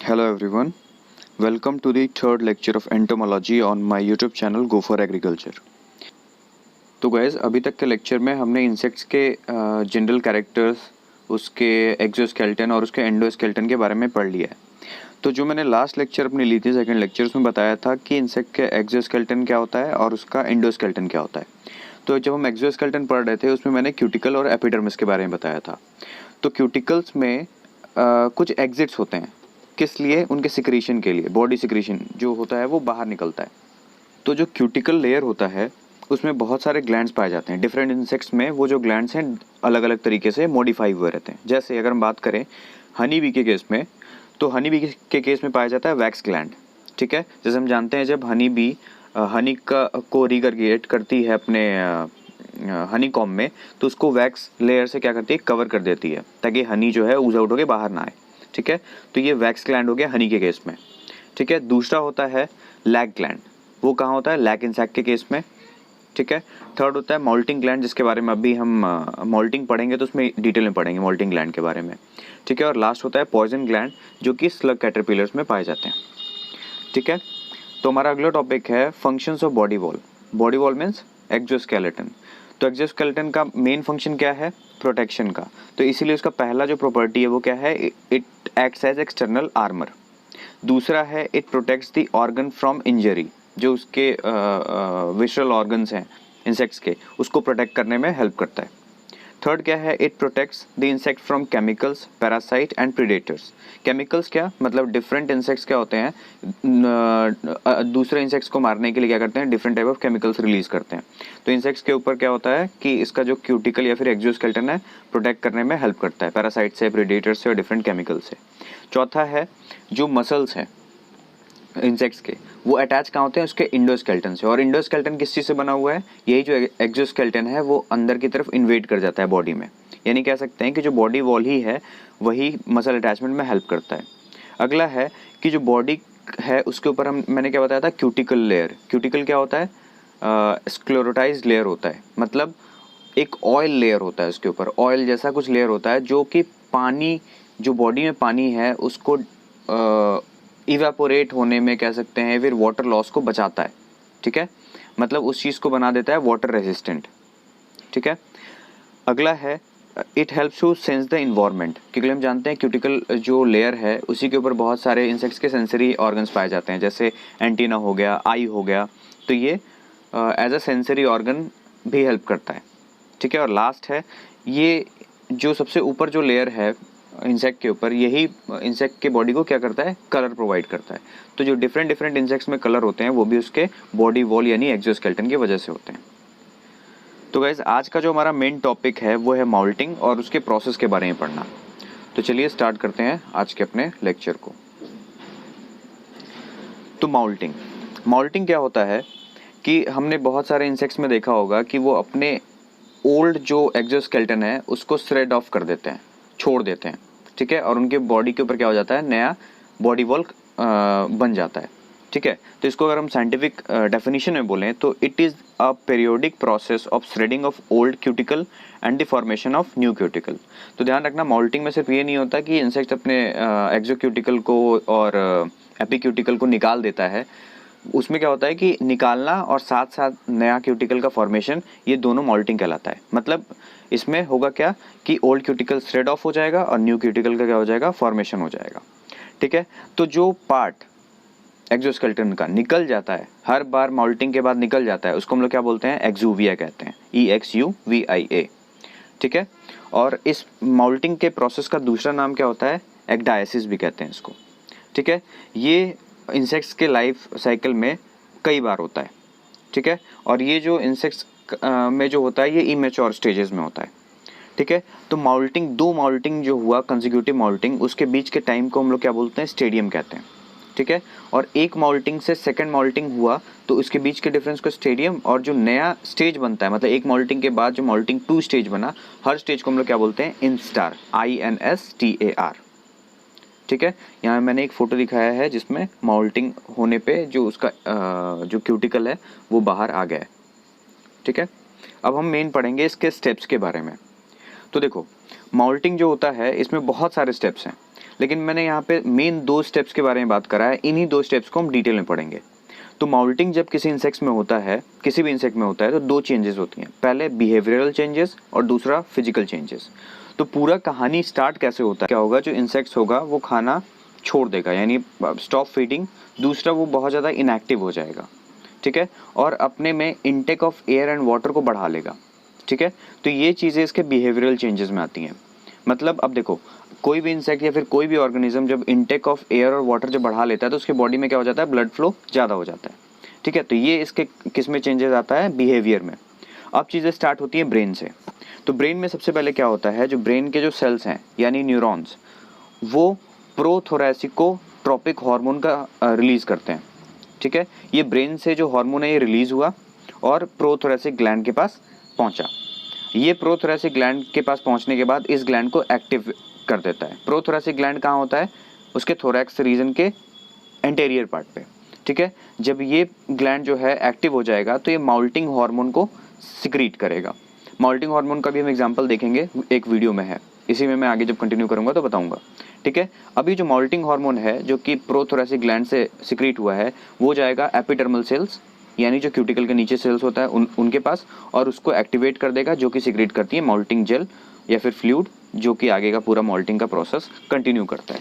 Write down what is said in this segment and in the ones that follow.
Hello everyone, welcome to the third lecture of entomology on my YouTube channel Go for Agriculture। तो guys अभी तक के lecture में हमने इंसेक्ट्स के जनरल कैरेक्टर्स, उसके एक्सोस्केलेटन और उसके एंडोस्केलेटन के बारे में पढ़ लिया है। तो जो मैंने लास्ट लेक्चर अपनी ली थी सेकंड लेक्चर, उसमें बताया था कि इंसेक्ट के एक्सोस्केलेटन क्या होता है और उसका एंडोस्केलेटन क्या होता है। तो जब हम एक्सोस्केलेटन पढ़ रहे थे उसमें मैंने क्यूटिकल और एपिडर्मिस के बारे में बताया था। तो क्यूटिकल्स में कुछ एग्जिट्स होते हैं, किस लिए? उनके सिक्रीशन के लिए, बॉडी सिक्रीशन जो होता है वो बाहर निकलता है। तो जो क्यूटिकल लेयर होता है उसमें बहुत सारे ग्लैंड्स पाए जाते हैं। डिफरेंट इंसेक्ट्स में वो जो ग्लैंड्स हैं अलग अलग तरीके से मॉडिफाई हुए रहते हैं। जैसे अगर हम बात करें हनी बी के केस में, तो हनी बी के केस में पाया जाता है वैक्स ग्लैंड। ठीक है, जैसे हम जानते हैं जब हनी बी हनी को रिगरगेट करती है अपने हनी कॉम में, तो उसको वैक्स लेयर से क्या करती है, कवर कर देती है, ताकि हनी जो है ऊज आउट होकर बाहर ना आए। ठीक है, तो ये वैक्स ग्लैंड हो गया हनी के केस में। ठीक है, दूसरा होता है लैक ग्लैंड। वो कहाँ होता है? लैक इंसेक्ट के केस में। ठीक है, थर्ड होता है मोल्टिंग ग्लैंड, जिसके बारे में अभी हम मोल्टिंग पढ़ेंगे तो उसमें डिटेल में पढ़ेंगे मोल्टिंग ग्लैंड के बारे में। ठीक है, और लास्ट होता है पॉइजन ग्लैंड, जो कि स्लग कैटरपिलर्स में पाए जाते हैं। ठीक है, तो हमारा अगला टॉपिक है functions of body wall. Body wall means exoskeleton. तो एक्सोस्केलेटन का मेन फंक्शन क्या है? प्रोटेक्शन का। तो इसीलिए उसका पहला जो प्रॉपर्टी है वो क्या है? It acts as external armour. दूसरा है it protects the organ from injury. जो उसके विशरल ऑर्गन्स हैं इंसेक्ट्स के, उसको प्रोटेक्ट करने में हेल्प करता है। थर्ड क्या है? It protects the insect from chemicals, parasite and predators. Chemicals क्या मतलब? डिफरेंट इंसेक्ट्स क्या होते हैं, दूसरे इंसेक्ट्स को मारने के लिए क्या करते हैं, different type of chemicals release करते हैं। तो इंसेक्ट्स के ऊपर क्या होता है कि इसका जो क्यूटिकल या फिर एक्सोस्केलेटन है प्रोटेक्ट करने में हेल्प करता है पैरासाइट से, प्रीडेटर्स से और डिफरेंट केमिकल से। चौथा है जो मसल्स हैं इंसेक्ट्स के, वो अटैच कहाँ होते हैं? उसके इंडोस्केलेटन से। और इंडोस्केलेटन किस चीज़ से बना हुआ है? यही जो एक्सोस्केलेटन है वो अंदर की तरफ इन्वेड कर जाता है बॉडी में। यानी कह सकते हैं कि जो बॉडी वॉल ही है वही मसल अटैचमेंट में हेल्प करता है। अगला है कि जो बॉडी है उसके ऊपर मैंने क्या बताया था? Cuticle layer. क्यूटिकल क्या होता है? स्क्लेरोटाइज्ड लेयर होता है, मतलब एक ऑयल लेयर होता है उसके ऊपर, ऑयल जैसा कुछ लेयर होता है जो कि पानी, जो बॉडी में पानी है उसको इवेपोरेट होने में कह सकते हैं, फिर वाटर लॉस को बचाता है। ठीक है, मतलब उस चीज़ को बना देता है वाटर रेजिस्टेंट। ठीक है, अगला है it helps to sense the environment, क्योंकि हम जानते हैं क्यूटिकल जो लेयर है उसी के ऊपर बहुत सारे इंसेक्ट्स के सेंसरी ऑर्गन्स पाए जाते हैं, जैसे एंटीना हो गया, आई हो गया। तो ये एज अ सेंसरी ऑर्गन भी हेल्प करता है। ठीक है, और लास्ट है ये जो सबसे ऊपर जो लेयर है इंसेक्ट के ऊपर, यही इंसेक्ट के बॉडी को क्या करता है? कलर प्रोवाइड करता है। तो जो डिफरेंट डिफरेंट इंसेक्ट्स में कलर होते हैं वो भी उसके बॉडी वॉल यानी एक्सोस्केलेटन की वजह से होते हैं। तो गाइज आज का जो हमारा मेन टॉपिक है वो है माउल्टिंग और उसके प्रोसेस के बारे में पढ़ना। तो चलिए स्टार्ट करते हैं आज के अपने लेक्चर को। तो माउल्टिंग क्या होता है कि हमने बहुत सारे इंसेक्ट्स में देखा होगा कि वो अपने ओल्ड जो एक्सोस्केलेटन है उसको श्रेड ऑफ कर देते हैं, छोड़ देते हैं। ठीक है, और उनके बॉडी के ऊपर क्या हो जाता है? नया बॉडी वॉल बन जाता है। ठीक है, तो इसको अगर हम साइंटिफिक डेफिनेशन में बोलें तो it is a periodic process of shredding of old cuticle and the formation of new cuticle. तो ध्यान रखना, माउल्टिंग में सिर्फ ये नहीं होता कि इंसेक्ट अपने एक्सोक्यूटिकल को और एपिक्यूटिकल को निकाल देता है। उसमें क्या होता है कि निकालना और साथ साथ नया क्यूटिकल का फॉर्मेशन, ये दोनों माउल्टिंग कहलाता है। मतलब इसमें होगा क्या कि ओल्ड क्यूटिकल थ्रेड ऑफ हो जाएगा और न्यू क्यूटिकल का क्या हो जाएगा? फॉर्मेशन हो जाएगा। ठीक है, तो जो पार्ट एक्सोस्केलेटन का निकल जाता है, हर बार माउल्टिंग के बाद निकल जाता है, उसको हम लोग क्या बोलते हैं? एक्सुविया कहते हैं, EXUVIA। ठीक है, और इस माउल्टिंग के प्रोसेस का दूसरा नाम क्या होता है? एक्डायसिस भी कहते हैं इसको। ठीक है, ये इंसेक्ट्स के लाइफ साइकिल में कई बार होता है। ठीक है, और ये जो इंसेक्ट्स में जो होता है ये इमेच्योर स्टेजेस में होता है। ठीक है, तो दो माउल्टिंग जो हुआ कंसेक्यूटिव माउल्टिंग, उसके बीच के टाइम को हम लोग क्या बोलते हैं? स्टेडियम कहते हैं। ठीक है, और एक माउल्टिंग से सेकंड माउल्टिंग हुआ तो उसके बीच के डिफरेंस को स्टेडियम, और जो नया स्टेज बनता है, मतलब एक माउल्टिंग के बाद जो माउल्टिंग 2 स्टेज बना, हर स्टेज को हम लोग क्या बोलते हैं? Instar, INSTAR। ठीक है, यहाँ मैंने एक फ़ोटो दिखाया है जिसमें माउल्टिंग होने पे जो उसका जो क्यूटिकल है वो बाहर आ गया है। ठीक है, अब हम मेन पढ़ेंगे इसके स्टेप्स के बारे में। तो देखो, माउल्टिंग जो होता है इसमें बहुत सारे स्टेप्स हैं। लेकिन मैंने यहाँ पे मेन 2 स्टेप्स के बारे में बात करा है, इन्हीं 2 स्टेप्स को हम डिटेल में पढ़ेंगे। तो माउल्टिंग जब किसी इंसेक्ट्स में होता है, किसी भी इंसेक्ट में होता है, तो 2 चेंजेस होती हैं, पहले बिहेवियरल चेंजेस और दूसरा फिजिकल चेंजेस। तो पूरा कहानी स्टार्ट कैसे होता है, क्या होगा, जो इंसेक्ट्स होगा वो खाना छोड़ देगा, यानी स्टॉप फीडिंग। दूसरा, वो बहुत ज़्यादा इनएक्टिव हो जाएगा, ठीक है, और अपने में intake of air and water को बढ़ा लेगा, ठीक है। तो ये चीज़ें इसके बिहेवियरल चेंजेस में आती हैं। मतलब अब देखो, कोई भी इंसेक्ट या फिर कोई भी ऑर्गेनिज्म जब इनटेक ऑफ एयर और वाटर जब बढ़ा लेता है तो उसके बॉडी में क्या हो जाता है, ब्लड फ्लो ज़्यादा हो जाता है, ठीक है। तो ये इसके किस में चेंजेस आता है, बिहेवियर में। अब चीज़ें स्टार्ट होती है ब्रेन से। तो ब्रेन में सबसे पहले क्या होता है, जो ब्रेन के जो सेल्स हैं यानी न्यूरॉन्स, वो प्रोथोरेसिकोट्रोपिक हार्मोन का रिलीज़ करते हैं, ठीक है। ये ब्रेन से जो हार्मोन है ये रिलीज़ हुआ और प्रोथोरेसिक ग्लैंड के पास पहुंचा। ये प्रोथोरेसिक ग्लैंड के पास पहुंचने के बाद इस ग्लैंड को एक्टिव कर देता है। प्रोथोरेसिक ग्लैंड कहाँ होता है, उसके थोरैक्स रीजन के एंटेरियर पार्ट पे, ठीक है। जब ये ग्लैंड जो है एक्टिव हो जाएगा तो ये माउल्टिंग हार्मोन को सिक्रीट करेगा। माउल्टिंग हार्मोन का भी हम एग्जांपल देखेंगे, एक वीडियो में है, इसी में मैं आगे जब कंटिन्यू करूंगा तो बताऊंगा, ठीक है। अभी जो माउल्टिंग हार्मोन है जो कि प्रोथोरेसिक ग्लैंड से सिक्रीट हुआ है, वो जाएगा एपिडर्मल सेल्स यानी जो क्यूटिकल के नीचे सेल्स होता है उनके पास, और उसको एक्टिवेट कर देगा, जो कि सिक्रीट करती है माउल्टिंग जेल या फिर फ्लूइड, जो कि आगे का पूरा माउल्टिंग का प्रोसेस कंटिन्यू करता है,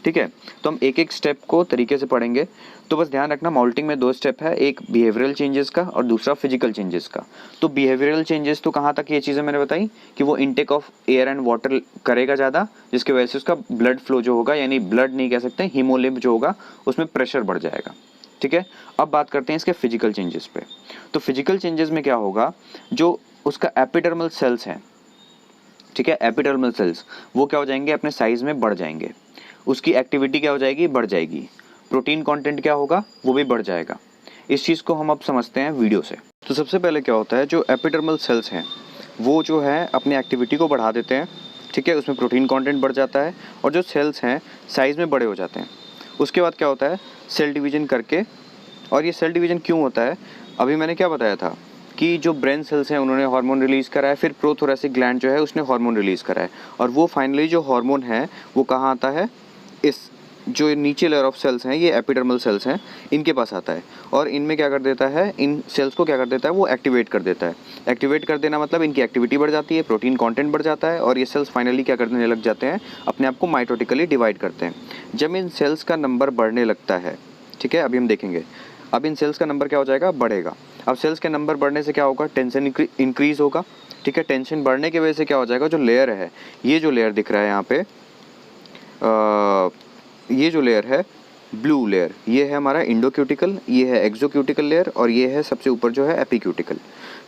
ठीक है। तो हम एक एक स्टेप को तरीके से पढ़ेंगे। तो बस ध्यान रखना, माउल्टिंग में 2 स्टेप है, एक बिहेवियरल चेंजेस का और दूसरा फिजिकल चेंजेस का। तो बिहेवियरल चेंजेस तो कहाँ तक ये चीज़ें मैंने बताई कि वो intake of air and water करेगा ज़्यादा, जिसकी वजह से उसका ब्लड फ्लो जो होगा, यानी ब्लड नहीं कह सकते, हीमोलिम्फ जो होगा उसमें प्रेशर बढ़ जाएगा, ठीक है। अब बात करते हैं इसके फिजिकल चेंजेस पे। तो फिजिकल चेंजेस में क्या होगा, जो उसका एपिडर्मल सेल्स हैं, ठीक है, एपिडर्मल सेल्स वो क्या हो जाएंगे, अपने साइज में बढ़ जाएंगे, उसकी एक्टिविटी क्या हो जाएगी, बढ़ जाएगी, प्रोटीन कंटेंट क्या होगा, वो भी बढ़ जाएगा। इस चीज़ को हम अब समझते हैं वीडियो से। तो सबसे पहले क्या होता है, जो एपिडर्मल सेल्स हैं वो जो है अपनी एक्टिविटी को बढ़ा देते हैं, ठीक है, उसमें प्रोटीन कंटेंट बढ़ जाता है और जो सेल्स हैं साइज़ में बड़े हो जाते हैं। उसके बाद क्या होता है, सेल डिवीजन करके, और ये सेल डिवीजन क्यों होता है, अभी मैंने क्या बताया था कि जो ब्रेन सेल्स हैं उन्होंने हार्मोन रिलीज़ करा है, फिर प्रोथोरेसिक ग्लैंड जो है उसने हार्मोन रिलीज़ करा है, और वो फाइनली जो हार्मोन है वो कहाँ आता है, इस जो नीचे लेयर ऑफ सेल्स हैं, ये एपिडर्मल सेल्स हैं, इनके पास आता है, और इनमें क्या कर देता है, इन सेल्स को क्या कर देता है, वो एक्टिवेट कर देता है। एक्टिवेट कर देना मतलब इनकी एक्टिविटी बढ़ जाती है, प्रोटीन कंटेंट बढ़ जाता है, और ये सेल्स फाइनली क्या करने लग जाते हैं, अपने आप को माइटोटिकली डिवाइड करते हैं। जब इन सेल्स का नंबर बढ़ने लगता है, ठीक है, अभी हम देखेंगे, अब इन सेल्स का नंबर क्या हो जाएगा, बढ़ेगा। अब सेल्स के नंबर बढ़ने से क्या होगा, टेंशन इंक्रीज होगा, ठीक है। टेंशन बढ़ने की वजह से क्या हो जाएगा, जो लेयर है, ये जो लेयर दिख रहा है यहाँ पे, ये जो लेयर है ब्लू लेयर, ये है हमारा इंडोक्यूटिकल, ये है एक्सोक्यूटिकल लेयर, और ये है सबसे ऊपर जो है एपीक्यूटिकल,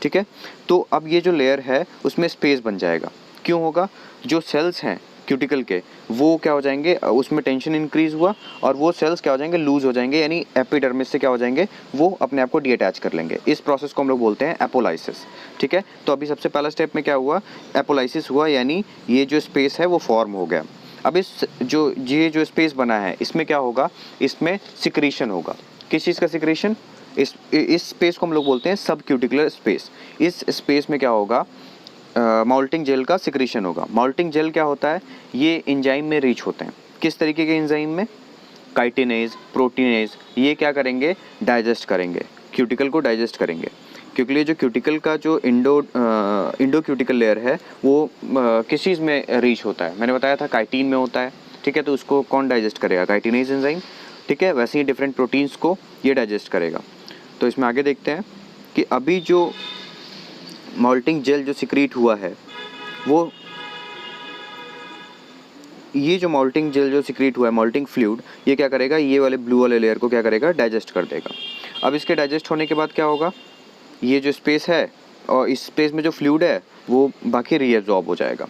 ठीक है। तो अब ये जो लेयर है उसमें स्पेस बन जाएगा, क्यों होगा, जो सेल्स हैं क्यूटिकल के वो क्या हो जाएंगे, उसमें टेंशन इंक्रीज हुआ और वो सेल्स क्या हो जाएंगे, लूज हो जाएंगे, यानी एपिडर्मिस से क्या हो जाएंगे, वो अपने आप को डीअटैच कर लेंगे। इस प्रोसेस को हम लोग बोलते हैं एपोलाइसिस, ठीक है। तो अभी सबसे पहला स्टेप में क्या हुआ, एपोलाइसिस हुआ, यानी ये जो स्पेस है वो फॉर्म हो गया। अब इस ये जो स्पेस बना है इसमें क्या होगा, इसमें सिक्रीशन होगा। किस चीज़ का सिक्रीशन, इस स्पेस को हम लोग बोलते हैं सब क्यूटिकुलर स्पेस। इस स्पेस में क्या होगा, माउल्टिंग जेल का सिक्रीशन होगा। माउल्टिंग जेल क्या होता है, ये एंजाइम में रीच होते हैं। किस तरीके के एंजाइम में, काइटिनेज, प्रोटीनेज, ये क्या करेंगे, डाइजेस्ट करेंगे, क्यूटिकल को डाइजेस्ट करेंगे। क्योंकि ये जो क्यूटिकल का जो इंडो क्यूटिकल लेयर है वो किस चीज़ में रीच होता है, मैंने बताया था काइटिन में होता है, ठीक है। तो उसको कौन डाइजेस्ट करेगा, काइटिनेज एंजाइम, ठीक है। वैसे ही डिफरेंट प्रोटीन्स को ये डाइजेस्ट करेगा। तो इसमें आगे देखते हैं कि अभी जो माउल्टिंग जेल जो सिक्रीट हुआ है वो, ये जो माउल्टिंग जेल जो सिक्रीट हुआ है, माउल्टिंग फ्लूइड, ये क्या करेगा, ये वाले ब्लू वाले लेयर को क्या करेगा, डाइजेस्ट कर देगा। अब इसके डाइजेस्ट होने के बाद क्या होगा, ये जो स्पेस है और इस स्पेस में जो फ्लूइड है वो बाकी रीएब्जॉर्ब हो जाएगा,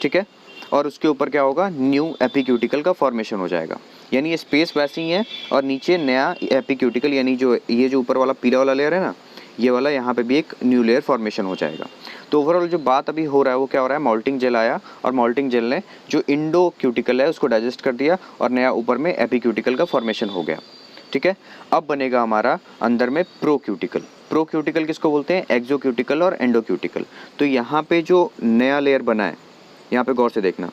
ठीक है। और उसके ऊपर क्या होगा, न्यू एपीक्यूटिकल का फॉर्मेशन हो जाएगा, यानी ये स्पेस वैसी ही है और नीचे नया एपीक्यूटिकल, यानी जो ये जो ऊपर वाला पीला वाला लेयर है ना, ये वाला, यहाँ पे भी एक न्यू लेयर फॉर्मेशन हो जाएगा। तो ओवरऑल जो बात अभी हो रहा है वो क्या हो रहा है, माउल्टिंग जेल आया और माउल्टिंग जेल ने जो इंडो क्यूटिकल है उसको डाइजेस्ट कर दिया और नया ऊपर में एपीक्यूटिकल का फॉर्मेशन हो गया, ठीक है। अब बनेगा हमारा अंदर में प्रोक्यूटिकल। प्रोक्यूटिकल किसको बोलते हैं, एक्सोक्यूटिकल और एंडोक्यूटिकल। तो यहाँ पे जो नया लेयर बना है, यहाँ पे गौर से देखना,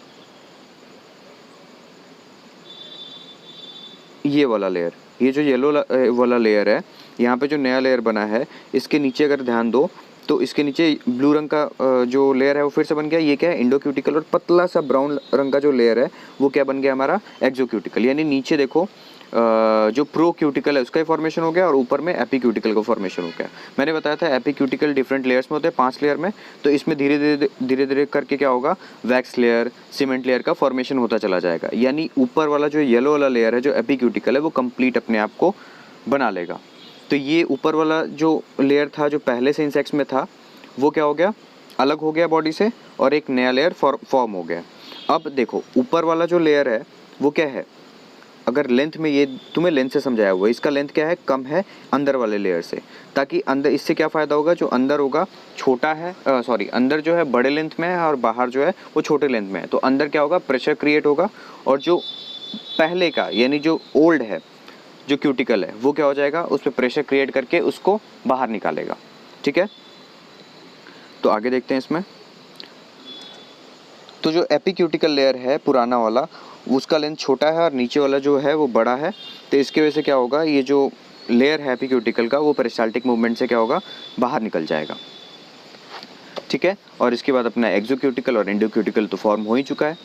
ये वाला लेयर, ये जो येलो वाला लेयर है, यहाँ पे जो नया लेयर बना है इसके नीचे अगर ध्यान दो तो इसके नीचे ब्लू रंग का जो लेयर है वो फिर से बन गया। ये क्या है, इंडोक्यूटिकल। और पतला सा ब्राउन रंग का जो लेयर है वो क्या बन गया, हमारा एक्सोक्यूटिकल। यानी नीचे देखो जो प्रोक्यूटिकल है उसका फॉर्मेशन हो गया और ऊपर में एपिक्यूटिकल का फॉर्मेशन हो गया। मैंने बताया था एपिक्यूटिकल डिफरेंट लेयर्स में होते हैं, 5 लेयर में। तो इसमें धीरे धीरे करके क्या होगा, वैक्स लेयर, सीमेंट लेयर का फॉर्मेशन होता चला जाएगा। यानी ऊपर वाला जो येलो वाला लेयर है जो एपिक्यूटिकल है वो कंप्लीट अपने आप को बना लेगा। तो ये ऊपर वाला जो लेयर था जो पहले से इंसेक्ट्स में था वो क्या हो गया, अलग हो गया बॉडी से और एक नया लेयर फॉर्म हो गया। अब देखो ऊपर वाला जो लेयर है वो क्या है, अगर लेंथ में, ये तुम्हें लेंथ से समझाया हुआ है, इसका लेंथ क्या है, कम है अंदर वाले लेयर से। ताकि अंदर, इससे क्या फ़ायदा होगा, जो अंदर होगा छोटा है, अंदर जो है बड़े लेंथ में है और बाहर जो है वो छोटे लेंथ में है। तो अंदर क्या होगा, प्रेशर क्रिएट होगा और जो पहले का यानी जो ओल्ड है जो क्यूटिकल है वो क्या हो जाएगा, उस पर प्रेशर क्रिएट करके उसको बाहर निकालेगा। ठीक है, तो आगे देखते हैं इसमें। तो जो एपिक्यूटिकल लेयर है पुराना वाला, उसका लेंथ छोटा है और नीचे वाला जो है वो बड़ा है। तो इसके वजह से क्या होगा, ये जो लेयर है एपिक्यूटिकल का वो पेरिस्टाल्टिक मूवमेंट से क्या होगा, बाहर निकल जाएगा। ठीक है, और इसके बाद अपना एक्सोक्यूटिकल और एंडोक्यूटिकल तो फॉर्म हो ही चुका है।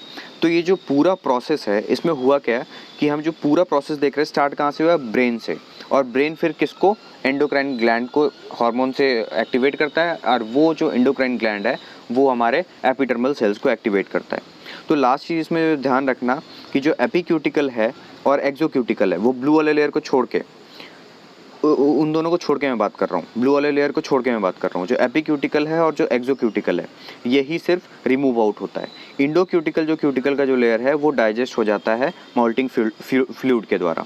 तो ये जो पूरा प्रोसेस है इसमें हुआ क्या है कि हम जो पूरा प्रोसेस देख रहे हैं स्टार्ट कहाँ से हुआ, ब्रेन से। और ब्रेन फिर किसको, एंडोक्राइन ग्लैंड को हार्मोन से एक्टिवेट करता है और वो जो एंडोक्राइन ग्लैंड है वो हमारे एपिडर्मल सेल्स को एक्टिवेट करता है। तो लास्ट चीज़ इसमें ध्यान रखना कि जो एपिक्यूटिकल है और एक्सोक्यूटिकल है वो ब्लू वाले लेयर को छोड़ के, उन दोनों को छोड़ के मैं बात कर रहा हूँ, ब्लू वाले लेयर को छोड़ के मैं बात कर रहा हूँ। जो एपिक्यूटिकल है और जो एक्सोक्यूटिकल है यही सिर्फ रिमूव आउट होता है। इंडोक्यूटिकल जो क्यूटिकल का जो लेयर है वो डाइजेस्ट हो जाता है माउल्टिंग फ्लूइड के द्वारा।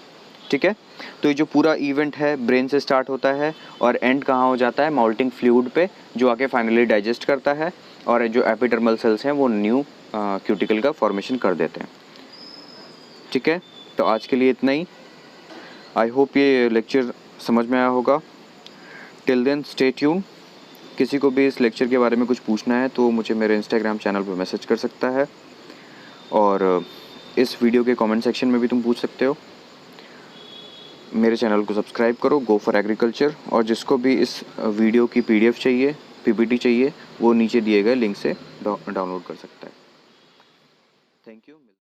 ठीक है, तो ये जो पूरा इवेंट है ब्रेन से स्टार्ट होता है और एंड कहाँ हो जाता है, माउल्टिंग फ्लूइड पे, जो आके फाइनली डाइजेस्ट करता है और जो एपिडर्मल सेल्स हैं वो न्यू क्यूटिकल का फॉर्मेशन कर देते हैं। ठीक है, तो आज के लिए इतना ही। आई होप ये लेक्चर समझ में आया होगा। Till then stay tuned. किसी को भी इस लेक्चर के बारे में कुछ पूछना है तो मुझे मेरे इंस्टाग्राम चैनल पर मैसेज कर सकता है और इस वीडियो के कमेंट सेक्शन में भी तुम पूछ सकते हो। मेरे चैनल को सब्सक्राइब करो, गो फॉर एग्रीकल्चर। और जिसको भी इस वीडियो की PDF चाहिए, PPT चाहिए, वो नीचे दिए गए लिंक से डाउनलोड कर सकता है। Thank you.